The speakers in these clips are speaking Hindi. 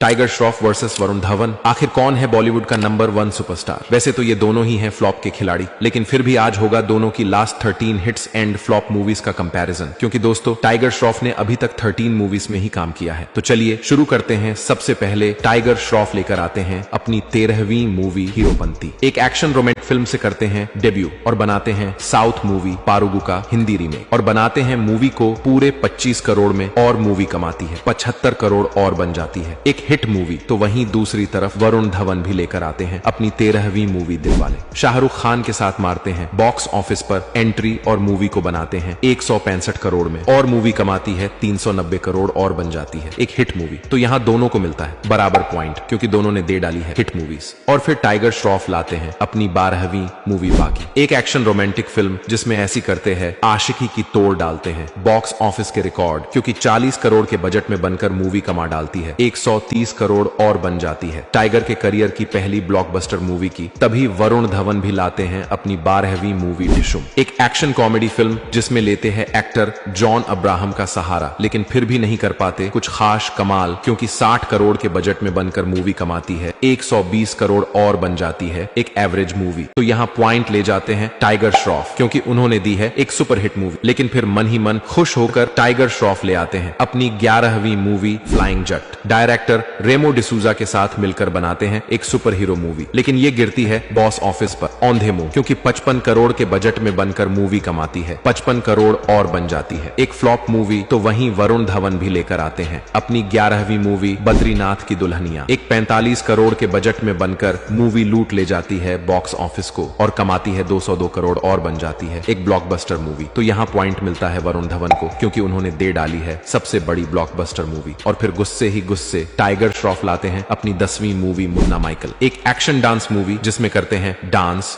Tiger Shroff versus Varun Dhawan. आखिर कौन है बॉलीवुड का नंबर 1 सुपरस्टार? वैसे तो ये दोनों ही हैं फ्लॉप के खिलाड़ी, लेकिन फिर भी आज होगा दोनों की last 13 hits and flop movies का कंपैरिजन। क्योंकि दोस्तों टाइगर श्रॉफ ने अभी तक 13 मूवीज में ही काम किया है। तो चलिए शुरू करते हैं। सबसे पहले टाइगर श्रॉफ लेकर आते हैं अपनी 13वीं मूवी हीरोपंती। एक एक्शन रोमांटिक फिल्म से करते हैं डेब्यू और बनाते हैं साउथ मूवी पारुगु का हिंदी रीमेक और बनाते हैं मूवी को पूरे 25 करोड़ में और मूवी कमाती है 75 करोड़ और बन जाती है एक हिट मूवी। तो वहीं दूसरी तरफ वरुण धवन भी लेकर आते हैं अपनी 13वीं मूवी दिलवाले। शाहरुख खान के साथ मारते हैं बॉक्स ऑफिस पर एंट्री और मूवी को बनाते हैं 165 करोड़ में और मूवी कमाती है 390 करोड़ और बन जाती है एक हिट मूवी। तो यहाँ दोनों को मिलता है बराबर पॉइंट, क्योंकि दोनों ने दे डाली है हिट मूवीज। और फिर टाइगर श्रॉफ लाते हैं अपनी 12वीं मूवी बागी, एक एक्शन रोमांटिक फिल्म जिसमें ऐसी करते हैं आशिकी की तोड़ डालते हैं बॉक्स ऑफिस के रिकॉर्ड, क्योंकि 40 करोड़ के बजट में बनकर मूवी कमा डालती है 130 करोड़ और बन जाती है टाइगर के करियर की पहली ब्लॉकबस्टर मूवी की। तभी वरुण धवन भी लाते हैं अपनी 12वीं मूवी डिशुम, एक एक्शन कॉमेडी फिल्म जिसमें लेते हैं एक्टर जॉन अब्राहम का सहारा, लेकिन फिर भी नहीं कर पाते कुछ खास कमाल, क्योंकि 60 करोड़ के बजट में बनकर मूवी कमाती है 120 करोड़ और बन जाती है एक एवरेज मूवी। तो यहाँ पॉइंट ले जाते हैं टाइगर श्रॉफ, क्योंकि उन्होंने दी है एक सुपरहिट मूवी। लेकिन फिर मन ही मन खुश होकर टाइगर श्रॉफ ले आते हैं अपनी 11वीं मूवी फ्लाइंग जट। डायरेक्टर रेमो डिसूजा के साथ मिलकर बनाते हैं एक सुपर हीरो मूवी, लेकिन ये गिरती है बॉक्स ऑफिस पर औंधे मुंह, क्योंकि 55 करोड़ के बजट में बनकर मूवी कमाती है 55 करोड़ और बन जाती है एक फ्लॉप मूवी। तो वहीं वरुण धवन भी लेकर आते हैं अपनी 11वीं मूवी बद्रीनाथ की दुल्हनिया, एक 45 करोड़ के बजट में बनकर मूवी लूट ले जाती है बॉक्स ऑफिस को और कमाती है 202 करोड़ और बन जाती है एक ब्लॉकबस्टर मूवी। तो यहाँ पॉइंट मिलता है वरुण धवन को, क्योंकि उन्होंने दे डाली है सबसे बड़ी ब्लॉकबस्टर मूवी। और फिर गुस्से ही गुस्से टाइगर श्रॉफ लाते हैं अपनी 10वीं मूवी मुन्ना माइकल, एक एक्शन डांस मूवी जिसमें करते हैं डांस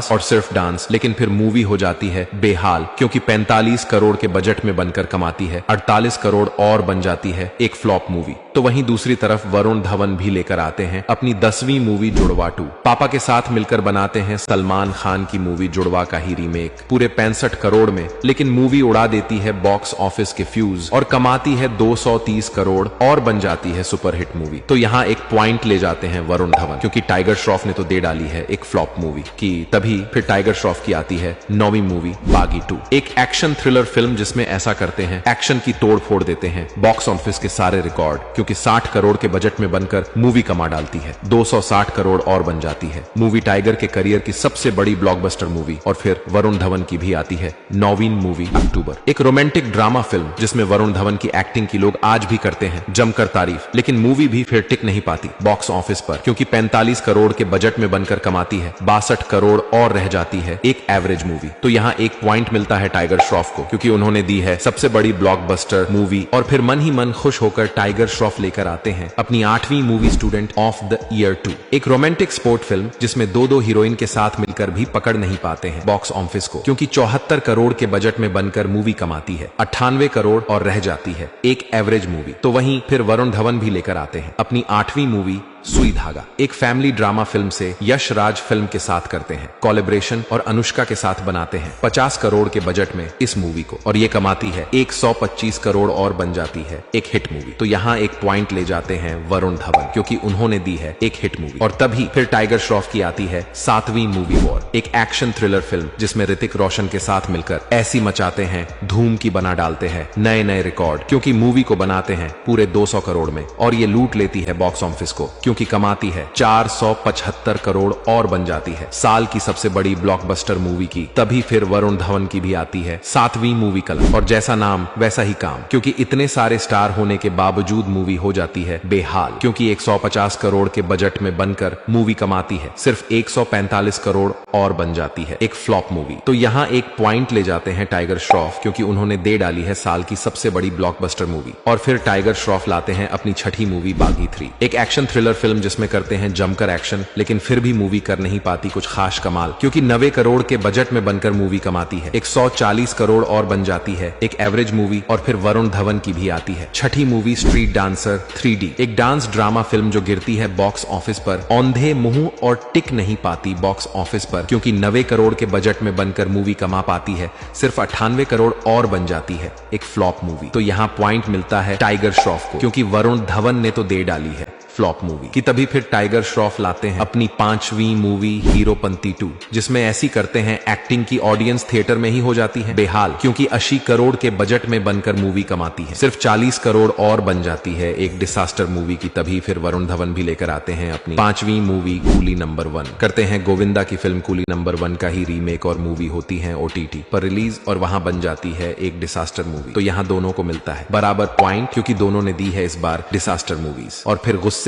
और सिर्फ डांस, लेकिन फिर मूवी हो जाती है बेहाल, क्योंकि 45 करोड़ के बजट में बनकर कमाती है 48 करोड़ और बन जाती है एक फ्लॉप मूवी। तो वहीं दूसरी तरफ वरुण धवन भी लेकर आते हैं अपनी 10वीं मूवी जुड़वा 2, पापा के साथ मिलकर बनाते हैं सलमान खान की मूवी जुड़वा का ही रीमेक पूरे 65 करोड़ में, लेकिन मूवी उड़ा देती है बॉक्स ऑफिस के फ्यूज और कमाती है 230 करोड़ और बन जाती है सुपरहिट मूवी। तो यहाँ एक पॉइंट ले जाते हैं वरुण धवन, क्योंकि टाइगर श्रॉफ ने तो दे डाली है एक फ्लॉप मूवी की। तभी फिर टाइगर श्रॉफ की आती है 9वीं मूवी बागी 2, एक एक्शन थ्रिलर फिल्म जिसमें ऐसा करते हैं एक्शन की तोड़ फोड़ देते हैं बॉक्स ऑफिस के सारे रिकॉर्ड, क्योंकि 60 करोड़ के बजट में बनकर मूवी कमा डालती है 260 करोड़ और बन जाती है मूवी टाइगर के करियर की सबसे बड़ी ब्लॉकबस्टर मूवी। और फिर वरुण धवन की भी आती है 9वीं मूवी अक्टूबर, एक रोमांटिक ड्रामा फिल्म जिसमें वरुण धवन की एक्टिंग की लोग आज भी करते हैं जमकर तारीफ, लेकिन मूवी भी फिर टिक नहीं पाती बॉक्स ऑफिस पर, क्योंकि 45 करोड़ के बजट में बनकर कमाती है 62 करोड़ और रह जाती है एक एवरेज मूवी। तो यहाँ एक पॉइंट मिलता है टाइगर श्रॉफ को, क्योंकि उन्होंने दी है सबसे बड़ी ब्लॉकबस्टर मूवी। और फिर मन ही मन खुश होकर टाइगर श्रॉफ लेकर आते हैं अपनी 8वीं movie student of the year 2, एक रोमांटिक स्पोर्ट फिल्म जिसमें दो हीरोइन के साथ मिलकर भी पकड़ नहीं पाते हैं बॉक्स ऑफिस को, क्योंकि 74 करोड़ के बजट में बनकर मूवी कमाती है 98 करोड़ और रह जाती है एक एवरेज मूवी। तो वहीं फिर वरुण धवन भी लेकर आते हैं अपनी 8वीं मूवी सुई धागा, एक फैमिली ड्रामा फिल्म से यश राज फिल्म के साथ करते हैं कोलैबोरेशन और अनुष्का के साथ बनाते हैं 50 करोड़ के बजट में इस मूवी को, और ये कमाती है 125 करोड़ और बन जाती है एक हिट मूवी। तो यहाँ एक पॉइंट ले जाते हैं वरुण धवन, क्योंकि उन्होंने दी है एक हिट मूवी। और तभी फिर टाइगर श्रॉफ की आती है 7वीं मूवी वॉर, एक एक्शन थ्रिलर फिल्म जिसमें ऋतिक रोशन के साथ मिलकर ऐसी मचाते हैं धूम की बना डालते हैं नए नए रिकॉर्ड, क्योंकि मूवी को बनाते हैं पूरे 200 करोड़ में और ये लूट लेती है बॉक्स ऑफिस को, की कमाती है 475 करोड़ और बन जाती है साल की सबसे बड़ी ब्लॉकबस्टर मूवी की। तभी फिर वरुण धवन की भी आती है 7वीं मूवी कलर, और जैसा नाम वैसा ही काम, क्योंकि इतने सारे स्टार होने के बावजूद मूवी हो जाती है बेहाल, क्योंकि 150 करोड़ के बजट में बनकर मूवी कमाती है सिर्फ 145 करोड़ और बन जाती है एक फ्लॉप मूवी। तो यहाँ एक पॉइंट ले जाते हैं टाइगर श्रॉफ, क्योंकि उन्होंने दे डाली है साल की सबसे बड़ी ब्लॉकबस्टर मूवी। और फिर टाइगर श्रॉफ लाते हैं अपनी 6ठी मूवी बागी 3, एक एक्शन थ्रिलर फिल्म जिसमें करते हैं जमकर एक्शन, लेकिन फिर भी मूवी कर नहीं पाती कुछ खास कमाल, क्योंकि 90 करोड़ के बजट में बनकर मूवी कमाती है 140 करोड़ और बन जाती है एक एवरेज मूवी। और फिर वरुण धवन की भी आती है छठी मूवी स्ट्रीट डांसर 3D, एक डांस ड्रामा फिल्म जो गिरती है बॉक्स ऑफिस पर औंधे मुंह और टिक नहीं पाती बॉक्स ऑफिस पर, क्योंकि 90 करोड़ के बजट में बनकर मूवी कमा पाती है सिर्फ 98 करोड़ और बन जाती है एक फ्लॉप मूवी। तो यहाँ पॉइंट मिलता है टाइगर श्रॉफ को, क्योंकि वरुण धवन ने तो दे डाली है फ्लॉप मूवी की। तभी फिर टाइगर श्रॉफ लाते हैं अपनी 5वीं मूवी हीरोपंती 2, जिसमें ऐसी करते हैं एक्टिंग की ऑडियंस थिएटर में ही हो जाती है बेहाल, क्योंकि 80 करोड़ के बजट में बनकर मूवी कमाती है सिर्फ 40 करोड़ और बन जाती है एक डिसास्टर मूवी की। तभी फिर वरुण धवन भी लेकर आते हैं अपनी 5वीं मूवी कूली नंबर 1, करते हैं गोविंदा की फिल्म कूली नंबर 1 का ही रीमेक और मूवी होती है OTT पर रिलीज, और वहां बन जाती है एक डिसास्टर मूवी। तो यहाँ दोनों को मिलता है बराबर पॉइंट, क्योंकि दोनों ने दी है इस बार डिसास्टर मूवीज। और फिर गुस्से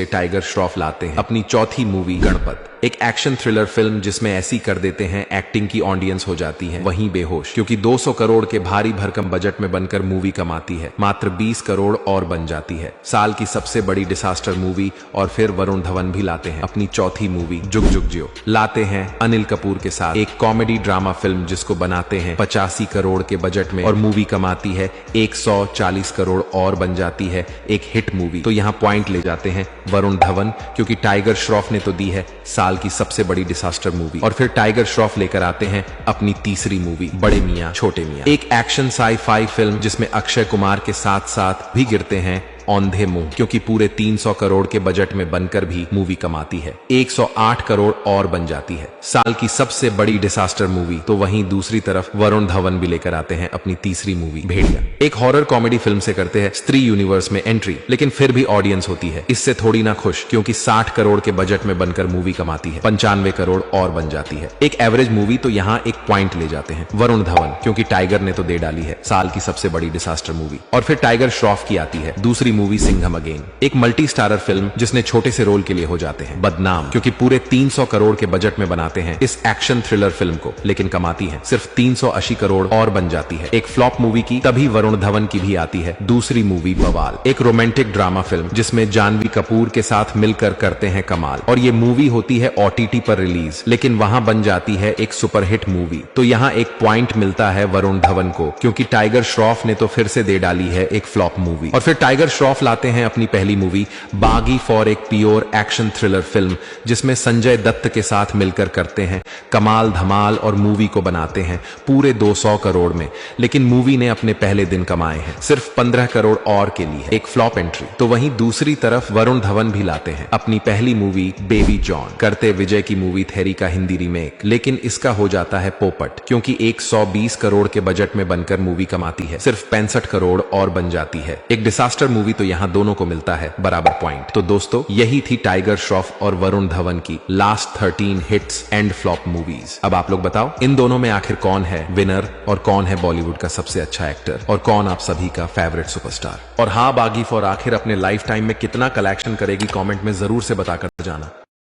टाइगर श्रॉफ लाते हैं अपनी चौथी मूवी गणपत, एक एक्शन थ्रिलर फिल्म जिसमें ऐसी कर देते हैं एक्टिंग की ऑडियंस हो जाती है वहीं बेहोश, क्योंकि 200 करोड़ के भारी भरकम बजट में बनकर मूवी कमाती है मात्र 20 करोड़ और बन जाती है साल की सबसे बड़ी डिसास्टर मूवी। और फिर वरुण धवन भी लाते हैं अपनी चौथी मूवी जुग जुग जियो, लाते हैं अनिल कपूर के साथ एक कॉमेडी ड्रामा फिल्म जिसको बनाते हैं 85 करोड़ के बजट में और मूवी कमाती है 140 करोड़ और बन जाती है एक हिट मूवी। तो यहाँ पॉइंट ले जाते हैं वरुण धवन, क्योंकि टाइगर श्रॉफ ने तो दी है साल की सबसे बड़ी डिसास्टर मूवी। और फिर टाइगर श्रॉफ लेकर आते हैं अपनी तीसरी मूवी बड़े मियां छोटे मियां, एक एक्शन साई-फाई फिल्म जिसमें अक्षय कुमार के साथ साथ भी गिरते हैं औंधे मुंह, क्योंकि पूरे 300 करोड़ के बजट में बनकर भी मूवी कमाती है 108 करोड़ और बन जाती है साल की सबसे बड़ी डिसास्टर मूवी। तो वहीं दूसरी तरफ वरुण धवन भी लेकर आते हैं अपनी तीसरी मूवी भेड़िया, एक हॉरर कॉमेडी फिल्म से करते हैं स्त्री यूनिवर्स में एंट्री, लेकिन फिर भी ऑडियंस होती है इससे थोड़ी ना खुश, क्योंकि 60 करोड़ के बजट में बनकर मूवी कमाती है 95 करोड़ और बन जाती है एक एवरेज मूवी। तो यहाँ एक पॉइंट ले जाते हैं वरुण धवन, क्योंकि टाइगर ने तो दे डाली है साल की सबसे बड़ी डिसास्टर मूवी। और फिर टाइगर श्रॉफ की आती है दूसरी मूवी सिंघम अगेन, एक मल्टी स्टारर फिल्म जिसने छोटे से रोल के लिए हो जाते हैं बदनाम, क्योंकि पूरे 300 करोड़ के बजट में बनाते हैं इस एक्शन थ्रिलर फिल्म को, लेकिन कमाती है सिर्फ 380 करोड़ और बन जाती है एक फ्लॉप मूवी की। तभी वरुण धवन की भी आती है दूसरी मूवी बवाल, एक रोमांटिक ड्रामा फिल्म जिसमें जानवी कपूर के साथ मिलकर करते हैं कमाल, और ये मूवी होती है OTT पर रिलीज, लेकिन वहां बन जाती है एक सुपरहिट मूवी। तो यहाँ एक पॉइंट मिलता है वरुण धवन को, क्योंकि टाइगर श्रॉफ ने तो फिर से दे डाली है एक फ्लॉप मूवी। और फिर टाइगर श्रॉफ लाते हैं अपनी पहली मूवी बागी फॉर, एक प्योर एक्शन थ्रिलर फिल्म जिसमें संजय दत्त के साथ मिलकर करते हैं कमाल धमाल और मूवी को बनाते हैं पूरे 200 करोड़ में, लेकिन मूवी ने अपने पहले दिन कमाए हैं सिर्फ 15 करोड़ और के लिए एक फ्लॉप एंट्री। तो वहीं दूसरी तरफ वरुण धवन भी लाते हैं अपनी पहली मूवी बेबी जॉन, करते विजय की मूवी थेरी का हिंदी रीमेक, लेकिन इसका हो जाता है पोपट, क्योंकि 120 करोड़ के बजट में बनकर मूवी कमाती है सिर्फ 65 करोड़ और बन जाती है एक डिसास्टर मूवी। तो यहाँ दोनों को मिलता है बराबर पॉइंट। तो दोस्तों यही थी टाइगर श्रॉफ और वरुण धवन की last 13 hits and flop movies. अब आप लोग बताओ इन दोनों में आखिर कौन है विनर और कौन है बॉलीवुड का सबसे अच्छा एक्टर और कौन आप सभी का फेवरेट सुपरस्टार। और हाँ, बागी फॉर आखिर अपने लाइफ टाइम में कितना कलेक्शन करेगी कमेंट में जरूर से बताकर जाना।